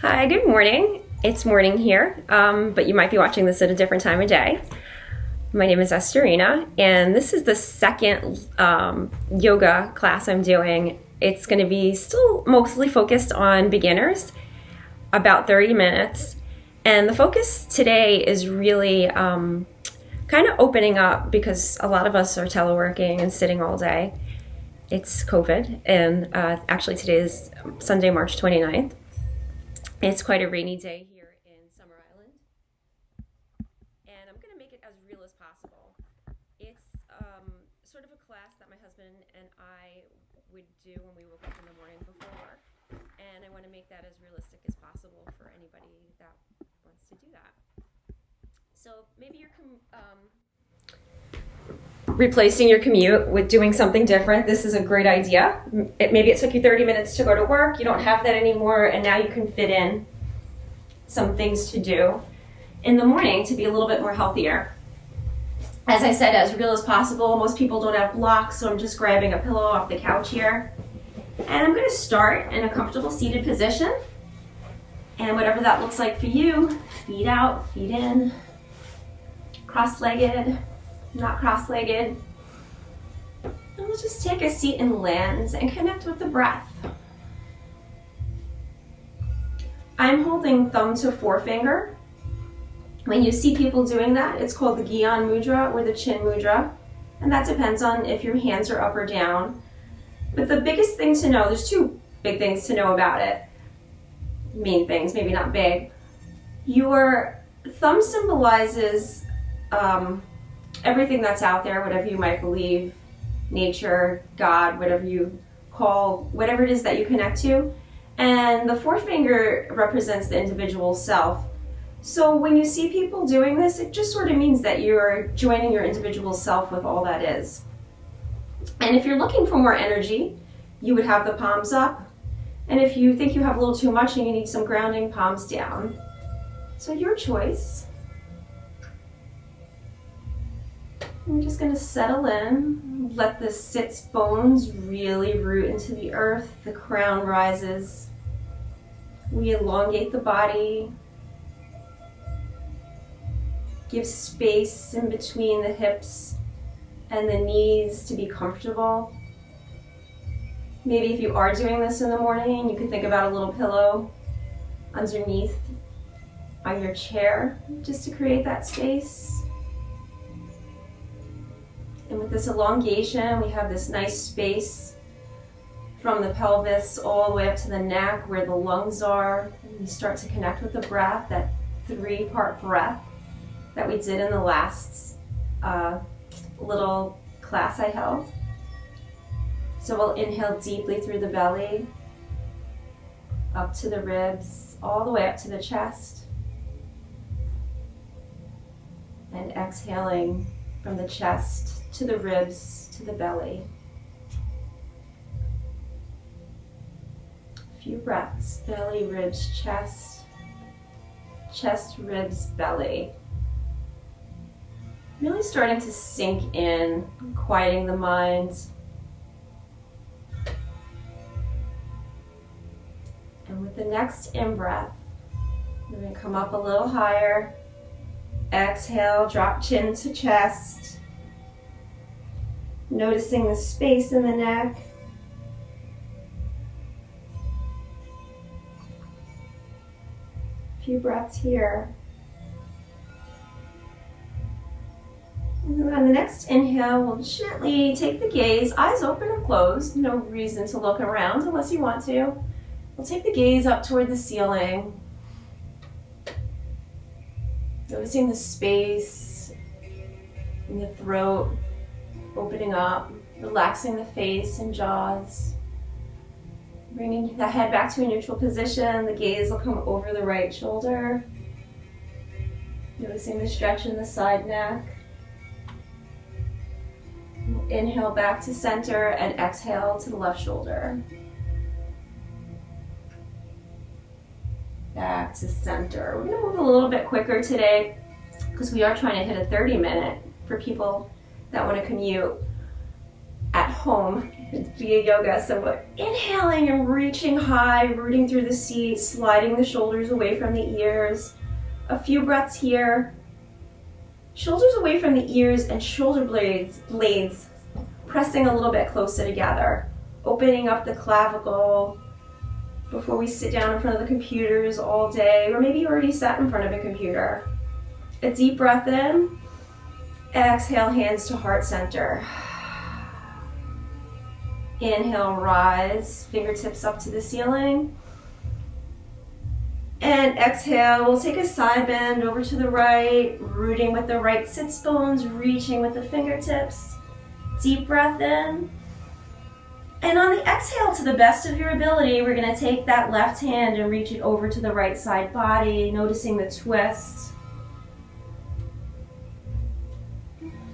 Hi, good morning. It's morning here, but you might be watching this at a different time of day. My name is Esterina, and this is the second yoga class I'm doing. It's going to be still mostly focused on beginners, about 30 minutes. And the focus today is really kind of opening up because a lot of us are teleworking and sitting all day. It's COVID, and actually today is Sunday, March 29th. It's quite a rainy day here in Summer Island, and I'm going to make it as real as possible. It's sort of a class that my husband and I would do when we woke up in the morning before work, and I want to make that as realistic as possible for anybody that wants to do that. So maybe you're replacing your commute with doing something different. This is a great idea. Maybe it took you 30 minutes to go to work. You don't have that anymore, and now you can fit in some things to do in the morning to be a little bit more healthier. As I said, as real as possible. Most people don't have blocks, so I'm just grabbing a pillow off the couch here. And I'm going to start in a comfortable seated position. And whatever that looks like for you, feet out, feet in, cross-legged, not cross-legged. And we'll just take a seat and land and connect with the breath. I'm holding thumb to forefinger. When you see people doing that, it's called the Gyan Mudra or the Chin Mudra. And that depends on if your hands are up or down. But the biggest thing to know, there's two big things to know about it. Main things, maybe not big. Your thumb symbolizes everything that's out there, whatever you might believe, nature, God, whatever you call, whatever it is that you connect to. And the forefinger represents the individual self. So when you see people doing this, it just sort of means that you're joining your individual self with all that is. And if you're looking for more energy, you would have the palms up. And if you think you have a little too much and you need some grounding, palms down. So your choice. I'm just going to settle in, let the sits bones really root into the earth, the crown rises. We elongate the body, give space in between the hips and the knees to be comfortable. Maybe if you are doing this in the morning, you could think about a little pillow underneath on your chair just to create that space. And with this elongation, we have this nice space from the pelvis all the way up to the neck where the lungs are. And you start to connect with the breath, that 3-part breath that we did in the last little class I held. So we'll inhale deeply through the belly, up to the ribs, all the way up to the chest. And exhaling from the chest to the ribs, to the belly. A few breaths, belly, ribs, chest, chest, ribs, belly. Really starting to sink in, quieting the mind. And with the next in-breath, we're going to come up a little higher. Exhale, drop chin to chest. Noticing the space in the neck. A few breaths here. And then on the next inhale, we'll gently take the gaze, eyes open or closed. No reason to look around unless you want to. We'll take the gaze up toward the ceiling. Noticing the space in the throat, opening up, relaxing the face and jaws. Bringing the head back to a neutral position, the gaze will come over the right shoulder. Noticing the stretch in the side neck. Inhale back to center and exhale to the left shoulder. Back to center. We're going to move a little bit quicker today because we are trying to hit a 30-minute for people that want to commute at home via yoga. So we're inhaling and reaching high, rooting through the seat, sliding the shoulders away from the ears. A few breaths here. Shoulders away from the ears and shoulder blades pressing a little bit closer together. Opening up the clavicle before we sit down in front of the computers all day, or maybe you already sat in front of a computer. A deep breath in. Exhale, hands to heart center. Inhale, rise, fingertips up to the ceiling. And exhale, we'll take a side bend over to the right, rooting with the right sits bones, reaching with the fingertips. Deep breath in. And on the exhale, to the best of your ability, we're going to take that left hand and reach it over to the right side body, noticing the twist.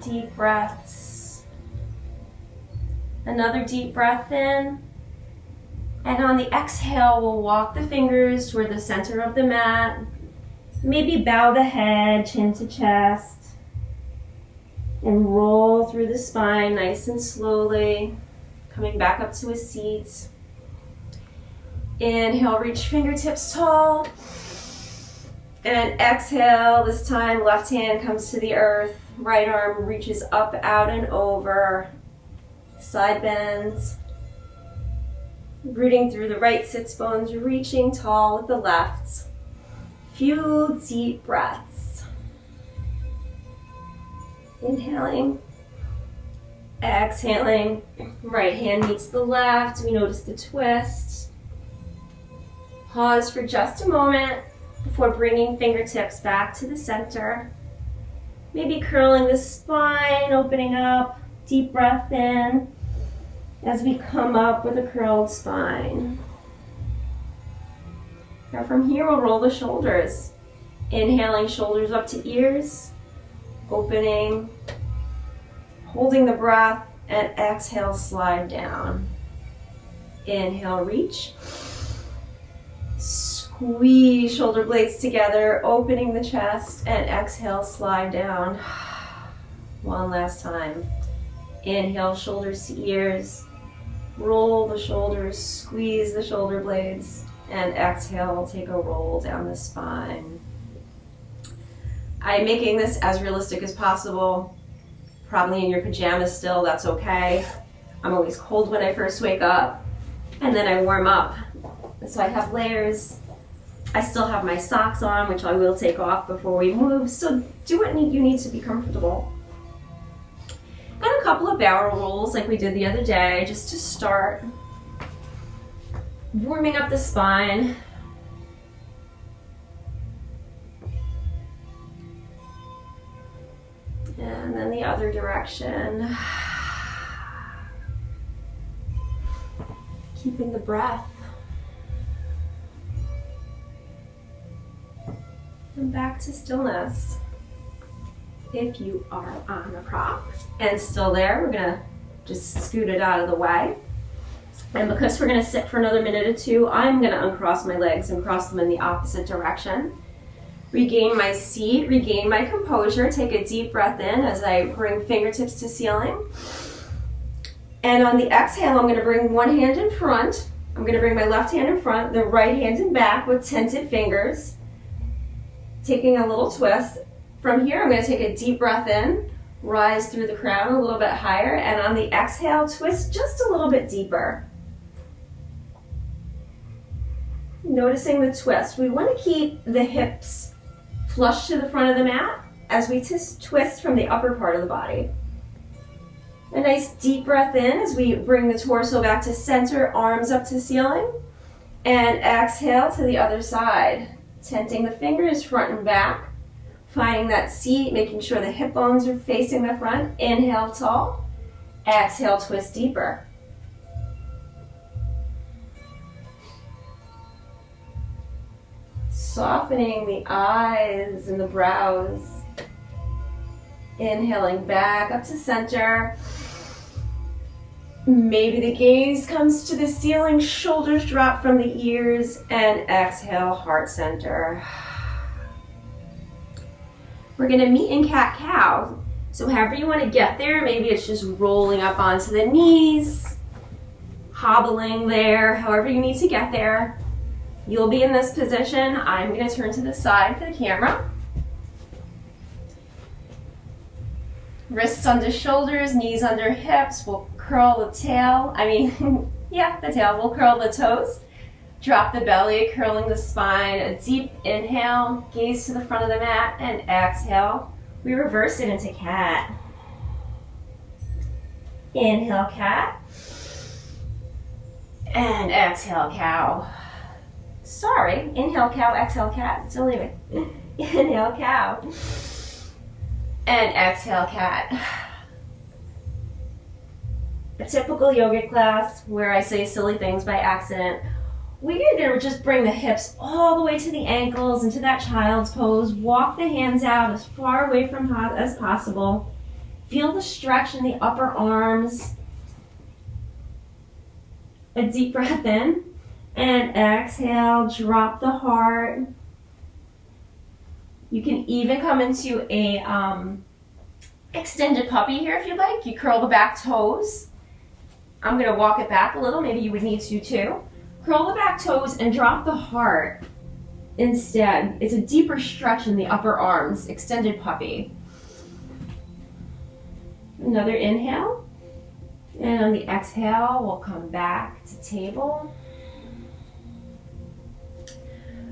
Deep breaths. Another deep breath in. And on the exhale, we'll walk the fingers toward the center of the mat. Maybe bow the head, chin to chest. And roll through the spine nice and slowly. Coming back up to a seat. Inhale, reach fingertips tall. And exhale, this time left hand comes to the earth. Right arm reaches up, out, and over. Side bends. Rooting through the right sits bones, reaching tall with the left. Few deep breaths. Inhaling. Exhaling. Right hand meets the left. We notice the twist. Pause for just a moment before bringing fingertips back to the center. Maybe curling the spine, opening up. Deep breath in as we come up with a curled spine. Now from here, we'll roll the shoulders. Inhaling, shoulders up to ears. Opening, holding the breath, and exhale, slide down. Inhale, reach. Squeeze shoulder blades together, opening the chest, and exhale, slide down. One last time. Inhale, shoulders to ears. Roll the shoulders, squeeze the shoulder blades, and exhale, take a roll down the spine. I'm making this as realistic as possible. Probably in your pajamas still, that's okay. I'm always cold when I first wake up, and then I warm up. So I have layers. I still have my socks on, which I will take off before we move. So do what you need to be comfortable. And a couple of barrel rolls like we did the other day, just to start warming up the spine. And then the other direction. Keeping the breath. And back to stillness. If you are on a prop and still there, we're gonna just scoot it out of the way. And because we're gonna sit for another minute or two, I'm gonna uncross my legs and cross them in the opposite direction. Regain my seat, regain my composure, take a deep breath in as I bring fingertips to ceiling. And on the exhale, I'm gonna bring one hand in front. I'm gonna bring my left hand in front, the right hand in back with tented fingers. Taking a little twist. From here, I'm going to take a deep breath in, rise through the crown a little bit higher, and on the exhale, twist just a little bit deeper. Noticing the twist. We want to keep the hips flush to the front of the mat as we twist from the upper part of the body. A nice deep breath in as we bring the torso back to center, arms up to ceiling, and exhale to the other side. Tenting the fingers front and back. Finding that seat, making sure the hip bones are facing the front. Inhale, tall. Exhale, twist deeper. Softening the eyes and the brows. Inhaling back up to center. Maybe the gaze comes to the ceiling, shoulders drop from the ears, and exhale, heart center. We're gonna meet in cat-cow. So however you wanna get there, maybe it's just rolling up onto the knees, hobbling there, however you need to get there. You'll be in this position. I'm going to turn to the side for the camera. Wrists under shoulders, knees under hips. We'll curl the tail. Yeah, the tail. We'll curl the toes. Drop the belly, curling the spine. A deep inhale, gaze to the front of the mat, and exhale. We reverse it into cat. Inhale, cat. And exhale, cow. Sorry, inhale, cow, exhale, cat. Still leaving. Inhale, cow. And exhale, cat. A typical yoga class where I say silly things by accident. We're going to just bring the hips all the way to the ankles into that child's pose. Walk the hands out as far away from as possible. Feel the stretch in the upper arms. A deep breath in. And exhale, drop the heart. You can even come into a extended puppy here if you'd like. You curl the back toes. I'm going to walk it back a little. Maybe you would need to too. Curl the back toes and drop the heart instead. It's a deeper stretch in the upper arms. Extended puppy. Another inhale. And on the exhale, we'll come back to table.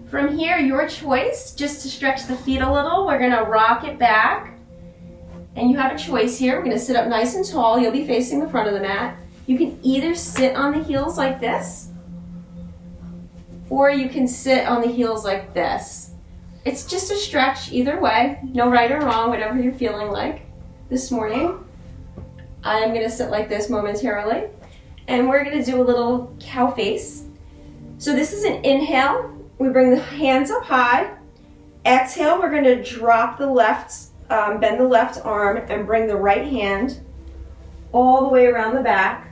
From here, your choice, just to stretch the feet a little, we're going to rock it back. And you have a choice here. We're going to sit up nice and tall. You'll be facing the front of the mat. You can either sit on the heels like this, or you can sit on the heels like this. It's just a stretch either way. No right or wrong, whatever you're feeling like this morning. I'm going to sit like this momentarily. And we're going to do a little cow face. So this is an inhale. We bring the hands up high. Exhale, we're going to drop the left, bend the left arm and bring the right hand all the way around the back.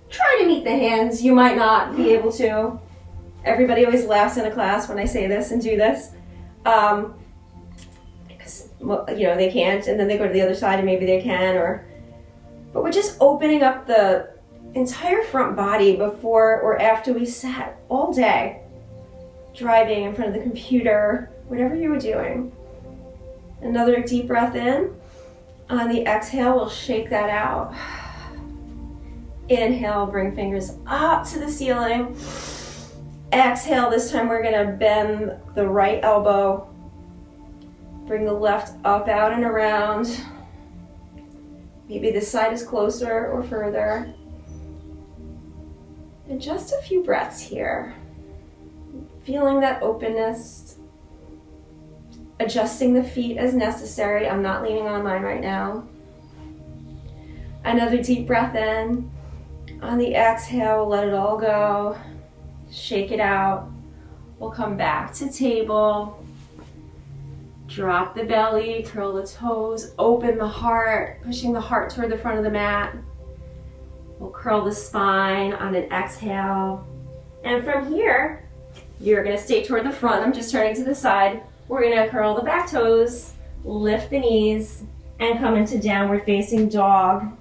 Try to meet the hands. You might not be able to. Everybody always laughs in a class when I say this and do this. Because, well, they can't, and then they go to the other side and maybe they can. But we're just opening up the entire front body before or after we sat all day driving in front of the computer, whatever you were doing. Another deep breath in. On the exhale, we'll shake that out. Inhale, bring fingers up to the ceiling. Exhale, this time we're going to bend the right elbow. Bring the left up, out, and around. Maybe this side is closer or further. And just a few breaths here. Feeling that openness. Adjusting the feet as necessary. I'm not leaning on mine right now. Another deep breath in. On the exhale, we'll let it all go. Shake it out. We'll come back to table. Drop the belly, curl the toes, open the heart, pushing the heart toward the front of the mat. We'll curl the spine on an exhale. And from here, you're going to stay toward the front. I'm just turning to the side. We're going to curl the back toes, lift the knees, and come into downward facing dog.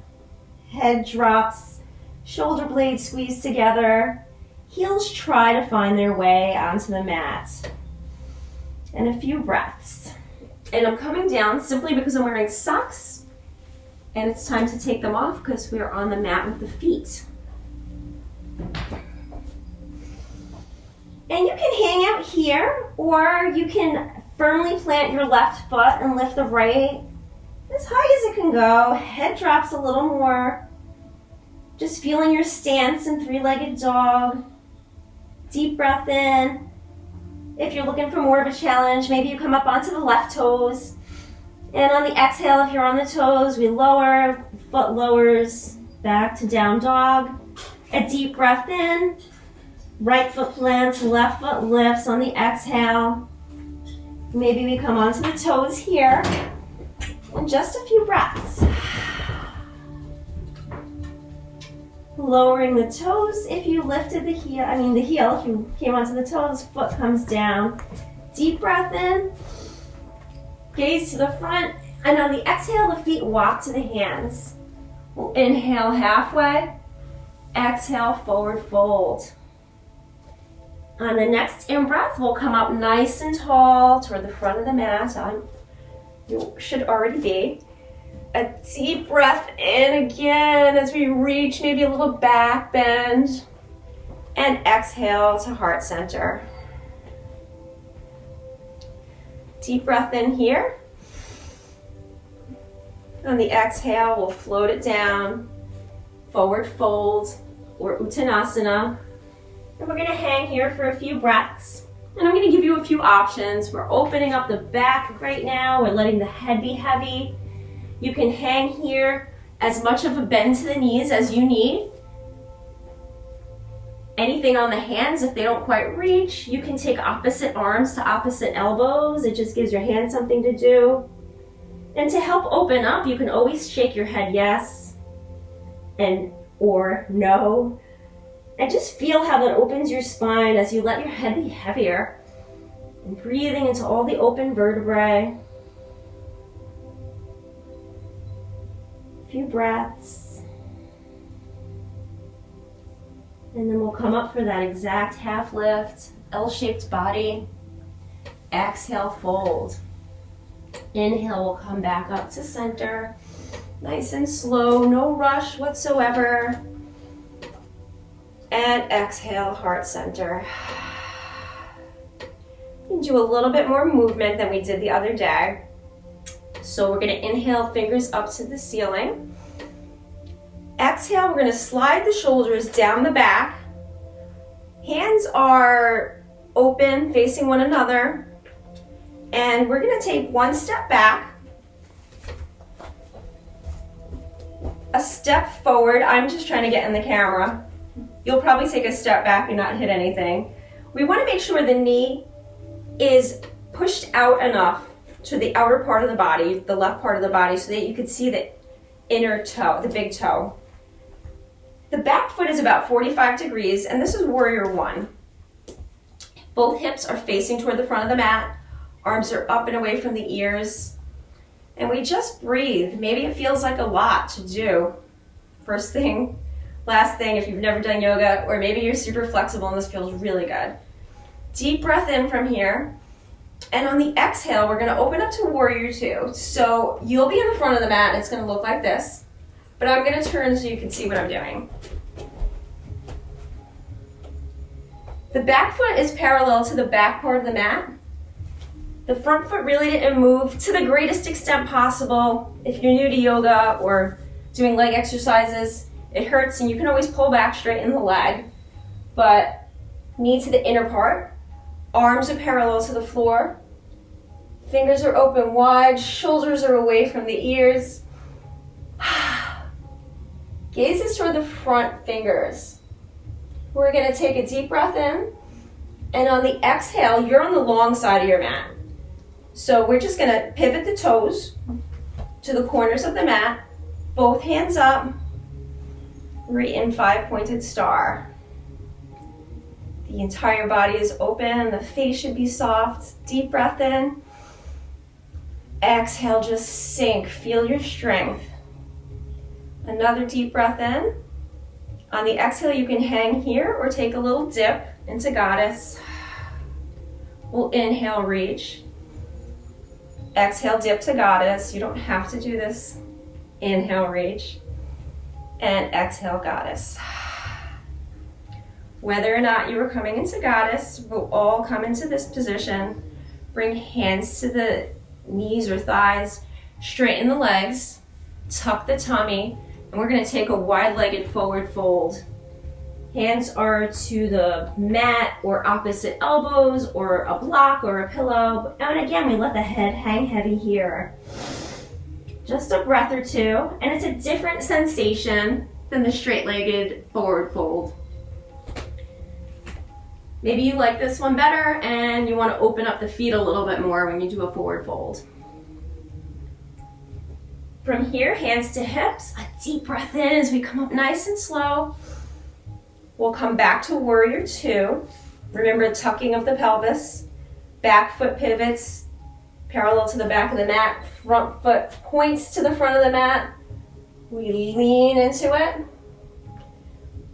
Head drops, shoulder blades squeeze together. Heels try to find their way onto the mat. And a few breaths. And I'm coming down simply because I'm wearing socks. And it's time to take them off because we're on the mat with the feet. And you can hang out here, or you can firmly plant your left foot and lift the right as high as it can go. Head drops a little more. Just feeling your stance in three-legged dog. Deep breath in. If you're looking for more of a challenge, maybe you come up onto the left toes. And on the exhale, if you're on the toes, we lower, foot lowers, back to down dog. A deep breath in. Right foot plants, left foot lifts on the exhale. Maybe we come onto the toes here. And just a few breaths. Lowering the toes. If you lifted the heel, if you came onto the toes, foot comes down. Deep breath in. Gaze to the front. And on the exhale, the feet walk to the hands. We'll inhale halfway. Exhale, forward fold. On the next in-breath, we'll come up nice and tall toward the front of the mat. You should already be. A deep breath in again as we reach maybe a little back bend. And exhale to heart center. Deep breath in here. On the exhale, we'll float it down. Forward fold or Uttanasana. And we're gonna hang here for a few breaths. And I'm gonna give you a few options. We're opening up the back right now. We're letting the head be heavy. You can hang here as much of a bend to the knees as you need. Anything on the hands, if they don't quite reach, you can take opposite arms to opposite elbows. It just gives your hands something to do. And to help open up, you can always shake your head yes and or no. And just feel how that opens your spine as you let your head be heavier. And breathing into all the open vertebrae. A few breaths. And then we'll come up for that exact half lift, L-shaped body. Exhale, fold. Inhale, we'll come back up to center. Nice and slow, no rush whatsoever. And exhale, heart center. And do a little bit more movement than we did the other day. So we're gonna inhale, fingers up to the ceiling. Exhale, we're gonna slide the shoulders down the back. Hands are open, facing one another. And we're gonna take one step back, a step forward. I'm just trying to get in the camera. You'll probably take a step back and not hit anything. We wanna make sure the knee is pushed out enough to the outer part of the body, the left part of the body, so that you can see the inner toe, the big toe. The back foot is about 45 degrees, and this is warrior one. Both hips are facing toward the front of the mat. Arms are up and away from the ears. And we just breathe. Maybe it feels like a lot to do. First thing, last thing, if you've never done yoga, or maybe you're super flexible and this feels really good. Deep breath in from here. And on the exhale, we're gonna open up to warrior two. So you'll be in the front of the mat, and it's gonna look like this. But I'm gonna turn so you can see what I'm doing. The back foot is parallel to the back part of the mat. The front foot really didn't move to the greatest extent possible. If you're new to yoga or doing leg exercises, it hurts and you can always pull back, straighten the leg. But knee to the inner part. Arms are parallel to the floor. Fingers are open wide, shoulders are away from the ears. Gaze is toward the front fingers. We're gonna take a deep breath in, and on the exhale, you're on the long side of your mat. So we're just gonna pivot the toes to the corners of the mat, both hands up, right in 5-pointed star. The entire body is open, the face should be soft. Deep breath in. Exhale, just sink, feel your strength. Another deep breath in. On the exhale, you can hang here or take a little dip into goddess. We'll inhale, reach. Exhale, dip to goddess. You don't have to do this. Inhale, reach. And exhale, goddess. Whether or not you are coming into goddess, we'll all come into this position. Bring hands to the knees or thighs. Straighten the legs. Tuck the tummy. And we're going to take a wide-legged forward fold. Hands are to the mat or opposite elbows or a block or a pillow. And again, we let the head hang heavy here. Just a breath or two. And it's a different sensation than the straight-legged forward fold. Maybe you like this one better and you want to open up the feet a little bit more when you do a forward fold. From here, hands to hips, a deep breath in as we come up nice and slow. We'll come back to warrior two. Remember tucking of the pelvis, back foot pivots parallel to the back of the mat, front foot points to the front of the mat. We lean into it.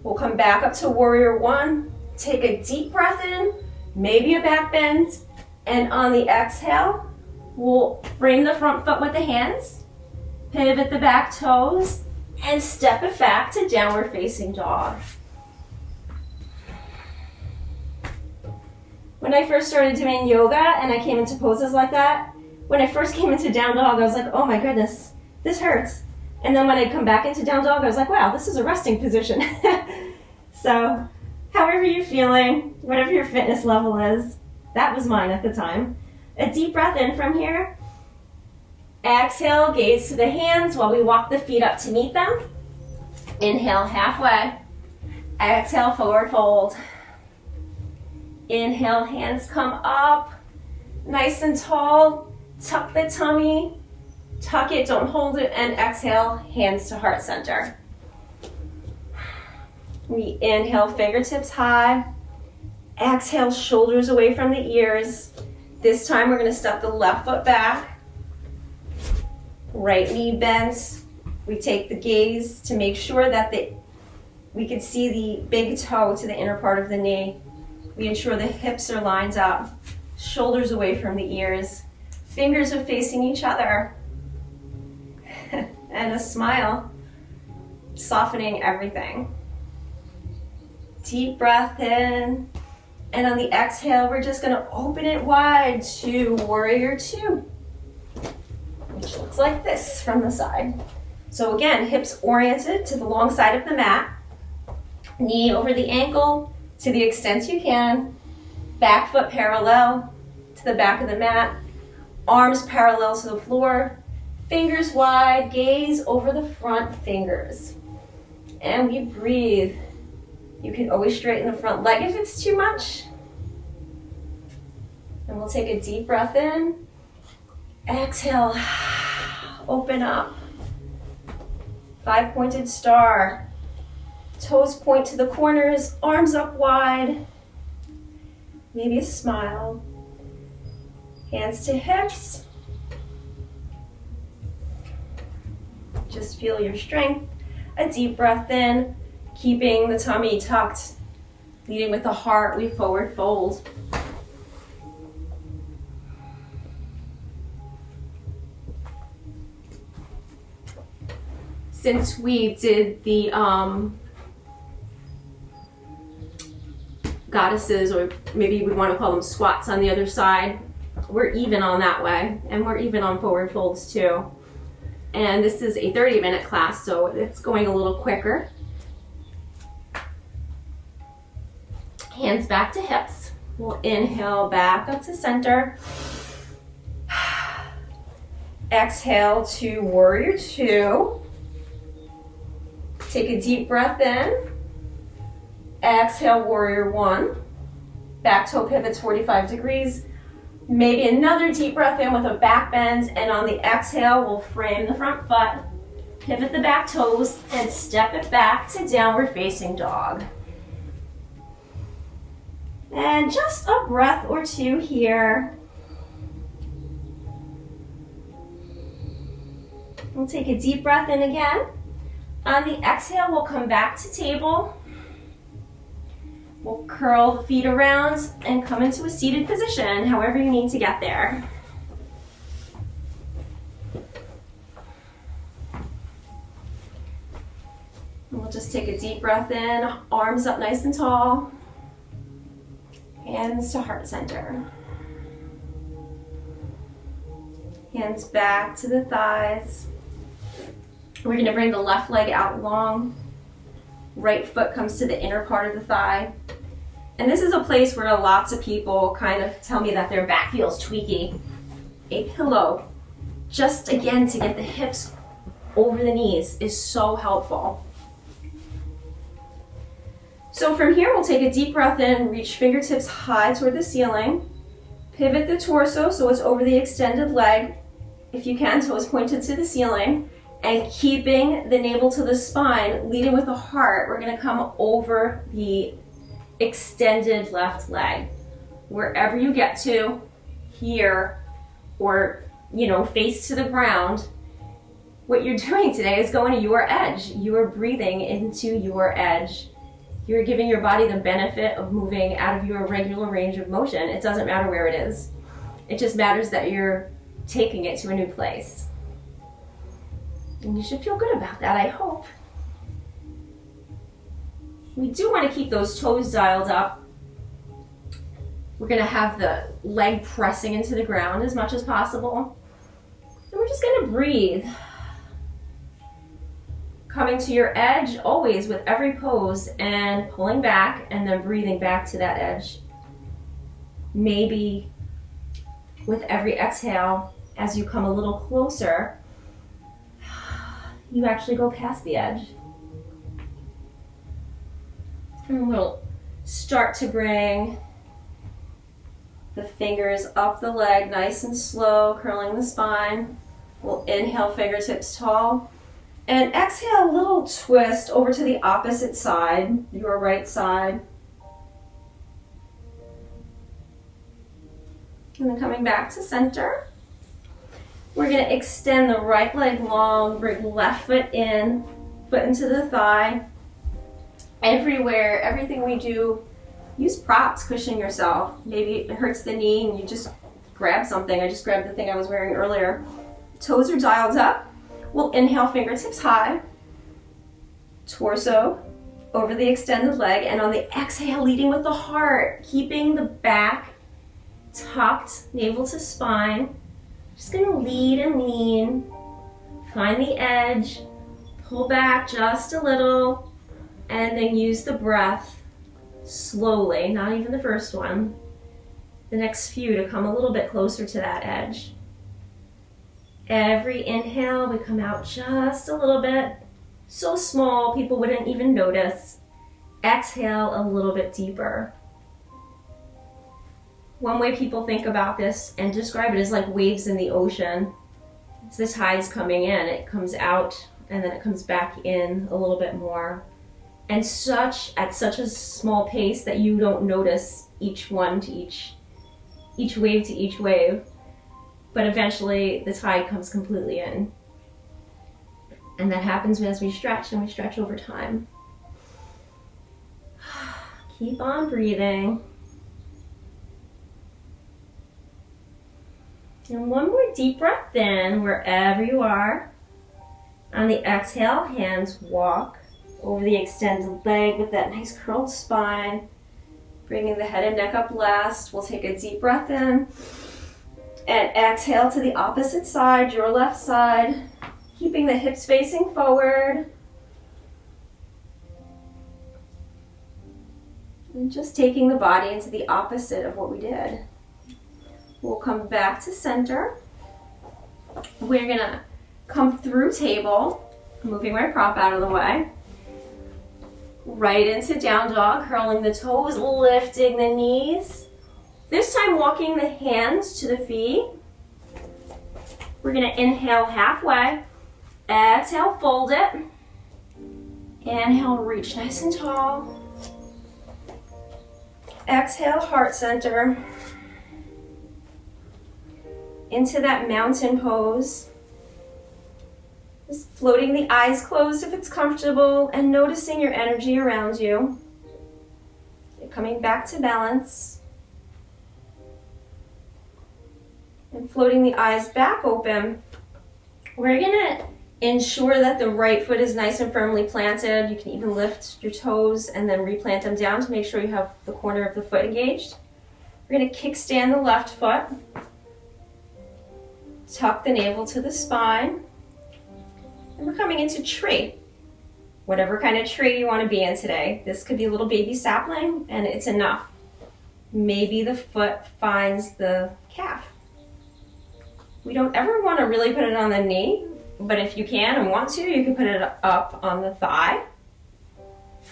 We'll come back up to warrior one. Take a deep breath in, maybe a back bend, and on the exhale, we'll frame the front foot with the hands, pivot the back toes, and step it back to downward facing dog. When I first started doing yoga and I came into poses like that, when I first came into down dog, I was like, oh my goodness, this hurts. And then when I come back into down dog, I was like, wow, this is a resting position. So however you're feeling, whatever your fitness level is, that was mine at the time. A deep breath in from here. Exhale, gaze to the hands while we walk the feet up to meet them. Inhale halfway. Exhale, forward fold. Inhale, hands come up, nice and tall. Tuck the tummy, tuck it, don't hold it, and exhale, hands to heart center. We inhale, fingertips high. Exhale, shoulders away from the ears. This time we're going to step the left foot back. Right knee bends. We take the gaze to make sure that we can see the big toe to the inner part of the knee. We ensure the hips are lined up, shoulders away from the ears, fingers are facing each other, and a smile, softening everything. Deep breath in, and on the exhale, we're just gonna open it wide to warrior two, which looks like this from the side. So again, hips oriented to the long side of the mat, knee over the ankle, to the extent you can, back foot parallel to the back of the mat, arms parallel to the floor, fingers wide, gaze over the front fingers. And we breathe. You can always straighten the front leg if it's too much. And we'll take a deep breath in. Exhale, open up. 5-pointed star. Toes point to the corners, arms up wide. Maybe a smile. Hands to hips. Just feel your strength. A deep breath in, keeping the tummy tucked. Leading with the heart, we forward fold. Since we did the goddesses, or maybe we want to call them squats on the other side, we're even on that way, and we're even on forward folds too. And this is a 30-minute class, so it's going a little quicker. Hands back to hips. We'll inhale back up to center. Exhale to warrior two. Take a deep breath in. Exhale, warrior one. Back toe pivots 45 degrees. Maybe another deep breath in with a back bend, and on the exhale, we'll frame the front foot, pivot the back toes, and step it back to downward facing dog. And just a breath or two here. We'll take a deep breath in again. On the exhale, we'll come back to table. We'll curl the feet around and come into a seated position, however you need to get there. And we'll just take a deep breath in, arms up nice and tall, hands to heart center. Hands back to the thighs. We're going to bring the left leg out long. Right foot comes to the inner part of the thigh. And this is a place where lots of people kind of tell me that their back feels tweaky. A pillow, just again to get the hips over the knees, is so helpful. So from here, we'll take a deep breath in, reach fingertips high toward the ceiling. Pivot the torso so it's over the extended leg. If you can, toes pointed to the ceiling. And keeping the navel to the spine, leading with the heart, we're going to come over the extended left leg. Wherever you get to, here, or face to the ground, what you're doing today is going to your edge. You are breathing into your edge. You're giving your body the benefit of moving out of your regular range of motion. It doesn't matter where it is. It just matters that you're taking it to a new place. And you should feel good about that, I hope. We do want to keep those toes dialed up. We're going to have the leg pressing into the ground as much as possible. And we're just going to breathe. Coming to your edge always with every pose and pulling back and then breathing back to that edge. Maybe with every exhale, as you come a little closer, you actually go past the edge. And we'll start to bring the fingers up the leg, nice and slow, curling the spine. We'll inhale, fingertips tall. And exhale, a little twist over to the opposite side, your right side. And then coming back to center. We're going to extend the right leg long, bring left foot in, foot into the thigh. Everywhere, everything we do, use props, cushion yourself. Maybe it hurts the knee and you just grab something. I just grabbed the thing I was wearing earlier. Toes are dialed up. We'll inhale, fingertips high. Torso over the extended leg. And on the exhale, leading with the heart, keeping the back tucked, navel to spine. Just going to lead and lean. Find the edge. Pull back just a little. And then use the breath slowly, not even the first one, the next few to come a little bit closer to that edge. Every inhale, we come out just a little bit, so small people wouldn't even notice. Exhale a little bit deeper. One way people think about this and describe it is like waves in the ocean. As the tide's coming in, it comes out and then it comes back in a little bit more. And at such a small pace that you don't notice each one to each wave to each wave. But eventually the tide comes completely in. And that happens as we stretch, and we stretch over time. Keep on breathing. And one more deep breath in wherever you are. On the exhale, hands walk over the extended leg with that nice curled spine. Bringing the head and neck up last. We'll take a deep breath in. And exhale to the opposite side, your left side. Keeping the hips facing forward. And just taking the body into the opposite of what we did. We'll come back to center. We're gonna come through table, moving my prop out of the way. Right into down dog, curling the toes, lifting the knees. This time walking the hands to the feet. We're gonna inhale halfway. Exhale, fold it. Inhale, reach nice and tall. Exhale, heart center. Into that mountain pose. Just floating the eyes closed if it's comfortable and noticing your energy around you. You're coming back to balance. And floating the eyes back open. We're gonna ensure that the right foot is nice and firmly planted. You can even lift your toes and then replant them down to make sure you have the corner of the foot engaged. We're gonna kickstand the left foot. Tuck the navel to the spine. And we're coming into tree. Whatever kind of tree you want to be in today. This could be a little baby sapling and it's enough. Maybe the foot finds the calf. We don't ever want to really put it on the knee, but if you can and want to, you can put it up on the thigh.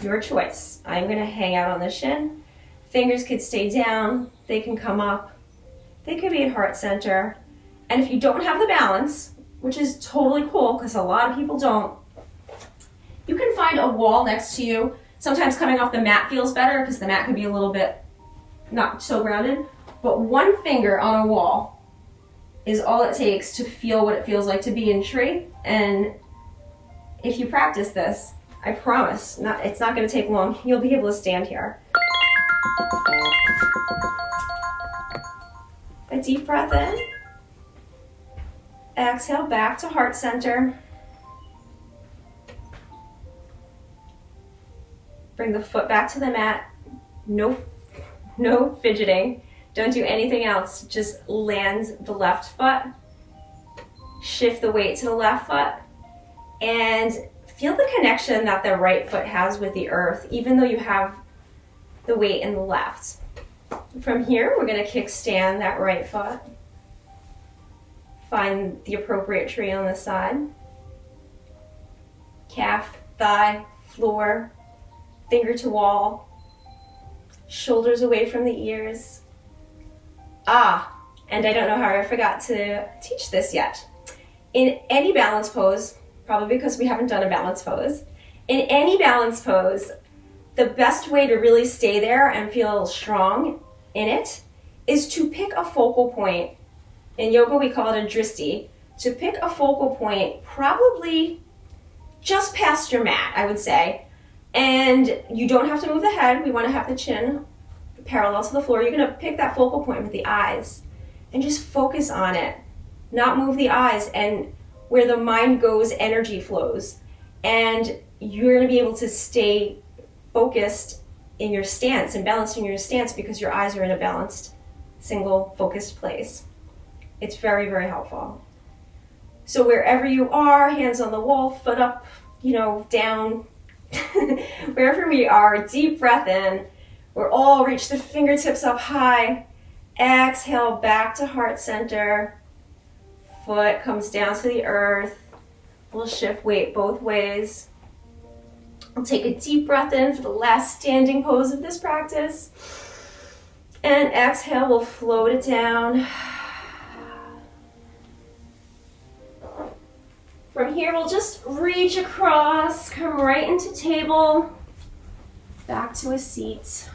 Your choice. I'm going to hang out on the shin. Fingers could stay down. They can come up. They could be at heart center. And if you don't have the balance, which is totally cool because a lot of people don't, you can find a wall next to you. Sometimes coming off the mat feels better because the mat could be a little bit not so grounded. But one finger on a wall is all it takes to feel what it feels like to be in tree. And if you practice this, I promise, it's not going to take long. You'll be able to stand here. A deep breath in. Exhale back to heart center. Bring the foot back to the mat. No fidgeting. Don't do anything else. Just land the left foot. Shift the weight to the left foot. And feel the connection that the right foot has with the earth, even though you have the weight in the left. From here, we're going to kickstand that right foot. Find the appropriate tree on the side. Calf, thigh, floor, finger to wall. Shoulders away from the ears. And I don't know how I forgot to teach this yet. In any balance pose, probably because we haven't done a balance pose, in any balance pose, the best way to really stay there and feel strong in it is to pick a focal point. In yoga, we call it a dristi. To pick a focal point, probably just past your mat, I would say. And you don't have to move the head. We want to have the chin parallel to the floor. You're going to pick that focal point with the eyes and just focus on it. Not move the eyes, and where the mind goes, energy flows. And you're going to be able to stay focused in your stance and balanced in your stance because your eyes are in a balanced, single, focused place. It's very, very helpful. So wherever you are, hands on the wall, foot up, down, wherever we are, deep breath in. We're all reach the fingertips up high. Exhale back to heart center. Foot comes down to the earth. We'll shift weight both ways. We'll take a deep breath in for the last standing pose of this practice. And exhale, we'll float it down. From here, we'll just reach across, come right into table, back to a seat.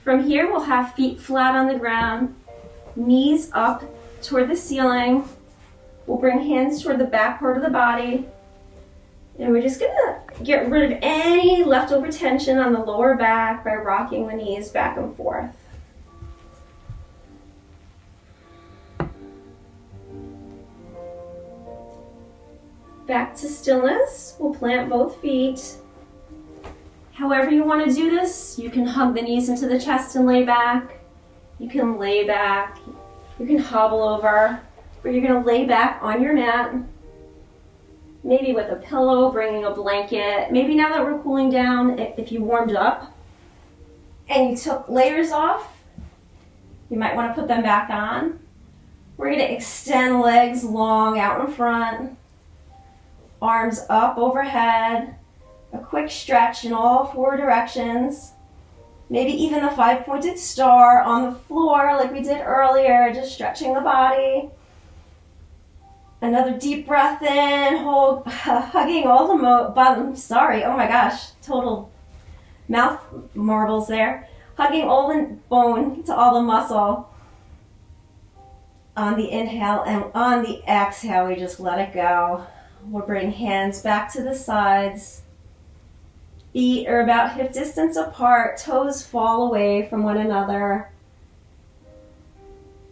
From here, we'll have feet flat on the ground, knees up toward the ceiling. We'll bring hands toward the back part of the body. And we're just gonna get rid of any leftover tension on the lower back by rocking the knees back and forth. Back to stillness. We'll plant both feet. However you want to do this, you can hug the knees into the chest and lay back. You can lay back. You can hobble over. But you're going to lay back on your mat. Maybe with a pillow, bringing a blanket. Maybe now that we're cooling down, if you warmed up and you took layers off, you might want to put them back on. We're going to extend legs long out in front. Arms up overhead, a quick stretch in all four directions. Maybe even the 5-pointed star on the floor like we did earlier, just stretching the body. Another deep breath in, hold, hugging all the bottom, oh my gosh, total mouth marbles there. Hugging all the bone to all the muscle. On the inhale and on the exhale, we just let it go. We'll bring hands back to the sides. Feet are about hip distance apart. Toes fall away from one another.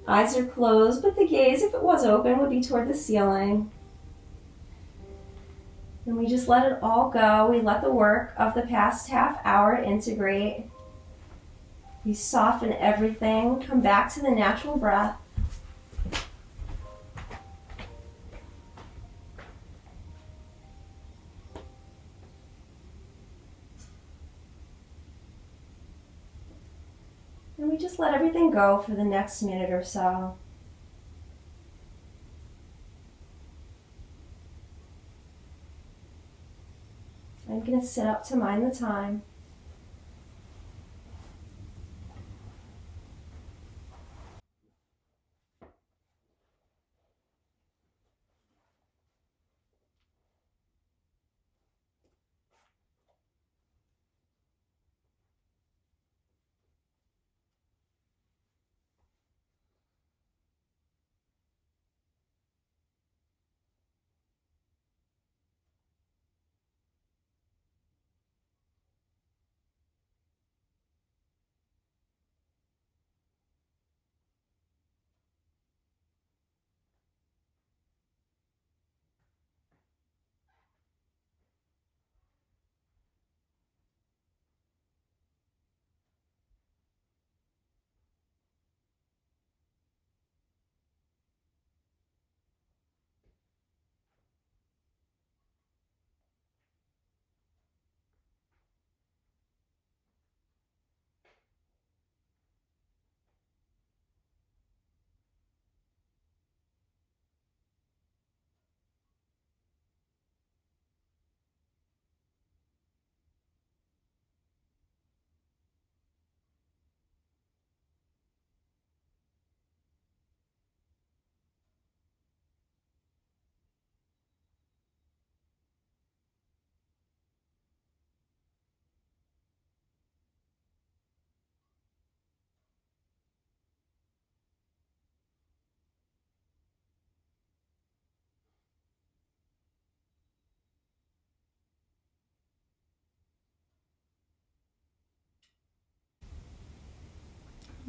Eyes are closed, but the gaze, if it was open, would be toward the ceiling. And we just let it all go. We let the work of the past half hour integrate. We soften everything. Come back to the natural breath. And we just let everything go for the next minute or so. I'm going to sit up to mind the time.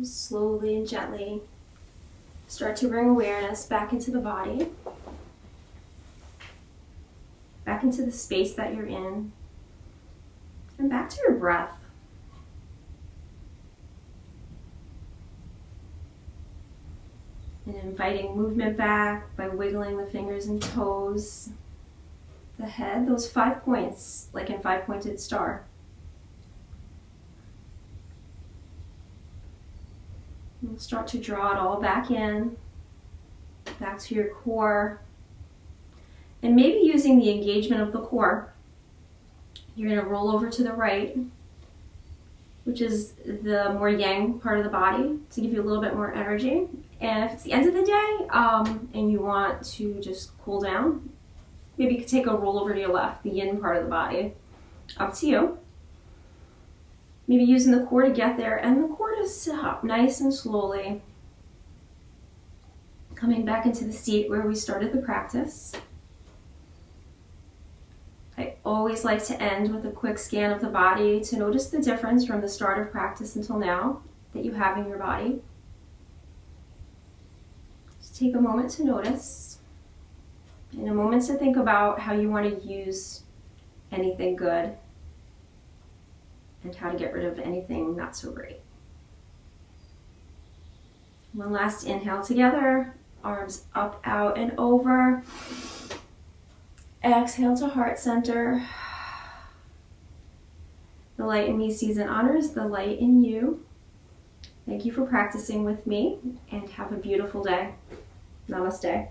Slowly and gently start to bring awareness back into the body, back into the space that you're in, and back to your breath. And inviting movement back by wiggling the fingers and toes, the head, those 5 points, like in 5-pointed star. And start to draw it all back in, back to your core. And maybe using the engagement of the core, you're going to roll over to the right, which is the more yang part of the body, to give you a little bit more energy. And if it's the end of the day and you want to just cool down, maybe you could take a roll over to your left, the yin part of the body. Up to you. Maybe using the core to get there, and the core to sit up nice and slowly. Coming back into the seat where we started the practice. I always like to end with a quick scan of the body to notice the difference from the start of practice until now that you have in your body. Just take a moment to notice, and a moment to think about how you want to use anything good and how to get rid of anything not so great. One last inhale together, arms up, out, and over. Exhale to heart center. The light in me sees and honors the light in you. Thank you for practicing with me, and have a beautiful day. Namaste.